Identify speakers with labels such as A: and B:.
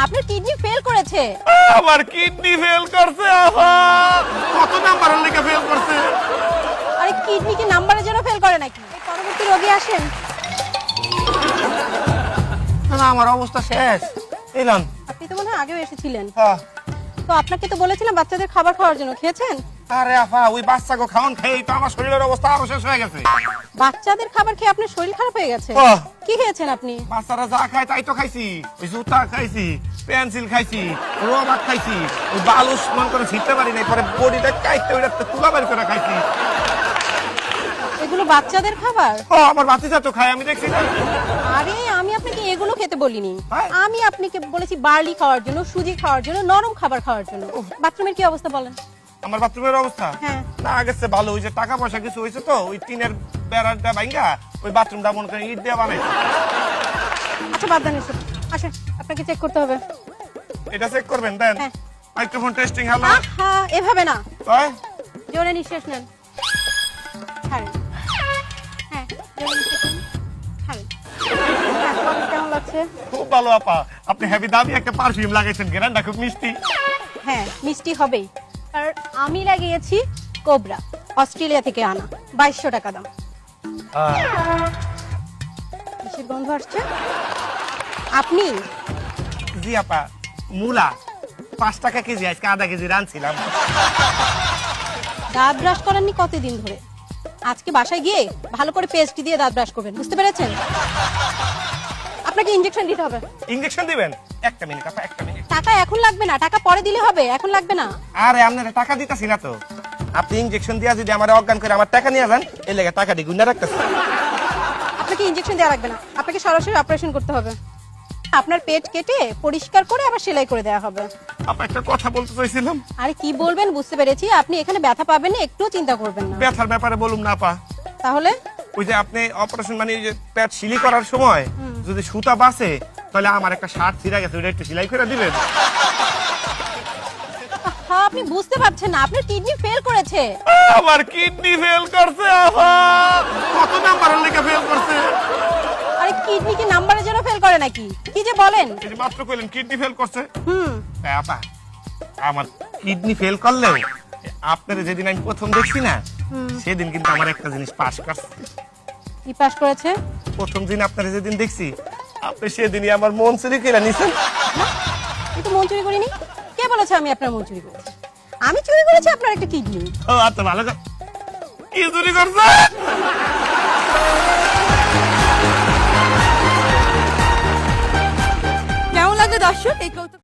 A: আপনার kidney fail করেছে।
B: আমার কিডনি ফেল করছে আপা। কত নাম্বারের লেগে ফেল করছে?
A: আরে কিডনি কি নাম্বারের জন্য ফেল করে নাকি? এই পরবর্তী রোগী আসেন।
B: না আমার অবস্থা শেষ। এলাম।
A: আপনি তো মনে হয় আগেও এসেছিলেন।
B: হ্যাঁ।
A: তো আপনাকে তো বলেছিলাম বাচ্চাদের খাবার খাওয়ার জন্য, খেয়েছেন?
B: আরে আপা ওই বাচ্চাকে খাওয়ান খেয়েই তো আমার শরীরের অবস্থা আরো শেষ হয়ে গেছে।
A: বাচ্চাদের খাবার খেয়ে আপনার শরীর খারাপ হয়ে গেছে?
B: আহ।
A: কি খেয়েছেন আপনি?
B: বাচ্চারা যা খায় তাই তো খাইছি। ওই জুতা খাইছি, পেন্সিল খাইছি, রবার খাইছি, ওই বালুস মন করে ছিটতে পারি নাই, পরে বডিটা কাইতে ওইটা তুলা বাড়ি করে খাইছি।
A: এগুলো বাচ্চাদের খাবার?
B: ও আমার বাচ্চা তো খায়, আমি দেখছি না।
A: আরে আমি আপনাকে এগুলো খেতে বলিনি।
B: হ্যাঁ।
A: আমি আপনাকে বলেছি বার্লি খাওয়ার জন্য, সুজি খাওয়ার জন্য, নরম খাবার খাওয়ার জন্য। বাথরুমের কি অবস্থা বলেন?
B: আমার বাথরুমের অবস্থা
A: হ্যাঁ।
B: না গেছে ভালো, ওই যে টাকা পয়সা কিছু হয়েছে তো ওই টিনের বেড়াটা ভাঙ্গা ওই বাথরুমটা মনে করে ইট দিয়ে বানাইছে।
A: আচ্ছা বাদ দেন এসব, আসেন আপনাকে চেক করতে হবে।
B: এটা চেক করবেন দেন।
A: হ্যাঁ।
B: Microphone testing hello.
A: আহা, এভাবে না,
B: তাই
A: জোরে নিঃশ্বাস নেন, ছাড়েন। হ্যাঁ, জোরে নিঃশ্বাস নেন, ছাড়েন। হ্যাঁ, কফি কেমন লাগছে?
B: খুব ভালো আপা, আপনি হেভি দামি একটা পারফিউম লাগাইছেন, গ্রানটা খুব মিষ্টি।
A: হ্যাঁ, মিষ্টি হবেই, কারণ আমি লাগিয়েছি কোবরা, অস্ট্রেলিয়া থেকে আনা, 2200 টাকা দাম। কিসের গন্ধ আসছে? আপনি?
B: জি আপা, মূলা 5 টাকা কেজি, আজকে আধা কেজি রানছিলাম।
A: দাঁত ব্রাশ করেননি কতদিন ধরে? আজকে বাসায় গিয়ে ভালো করে পেস্ট দিয়ে দাঁত ব্রাশ করবেন, বুঝতে পেরেছেন? আপনাকে ইনজেকশন দিতে হবে।
B: ইনজেকশন দিবেন? একটা মিনিট আপা, একটা মিনিট।
A: টাকা এখন লাগবে না, টাকা পরে দিলে হবে, এখন লাগবে না।
B: আরে আপনারা টাকা দিতাছি না তো, আপনি ইনজেকশন দিয়া যদি আমার অজ্ঞান করে আমার টাকা নিয়ে যান, এই লেগে টাকা দিয়ে গুণা রাখতেছি।
A: আপনাকে ইনজেকশন দেওয়া লাগবে না, আপনাকে সরাসরি অপারেশন করতে হবে। আপনার পেট কেটে পরিষ্কার করে আবার সেলাই করে দেওয়া হবে।
B: আপা একটা কথা বলতে চাইছিলাম।
A: আরে কি বলবেন বুঝতে পেরেছি, আপনি এখানে ব্যথা পাবেন না, একটুও চিন্তা করবেন না।
B: ব্যথার ব্যাপারে বলুন না আপা।
A: তাহলে
B: ওই যে আপনি অপারেশন মানে ওই যে পেট সিলি করার সময় যদি সুতা বাসে, তাহলে আমার একটা শার্ট ছিঁড়া গেছে, ওটা একটু সেলাই করে দিবেন।
A: হ্যাঁ, আপনি বুঝতে পারছেন না, আপনার কিডনি ফেল করেছে।
B: আমার কিডনি ফেল করছে আপা। কত নাম্বারের লেগে ফেল করছে?
A: আরে কিডনি কি নাম্বারের জন্য ফেল করে নাকি? কি যে বলেন।
B: এই যে মাত্র কইলেন কিডনি ফেল করছে।
A: হুম।
B: তাই আপা আমার কিডনি ফেল করলেও আপনারা যেদিন আমি প্রথম দেখছি না, সেদিন কিন্তু আমার একটা জিনিস পাস করছে।
A: কি পাস করেছে?
B: প্রথম দিন আপনারা যেদিন দেখছি, আপনি সেদিনই আমার মন চুরি করে নিছেন।
A: আমি তো মন চুরি করিনি। কে বলেছে আমি আপনার মন চুরি করেছি? আমি চুরি করেছি আপনার একটা কিডনি।
B: ও আচ্ছা ভালো কথা। কি চুরি করছে?
C: কেমন লাগলো দর্শক এই কৌতুক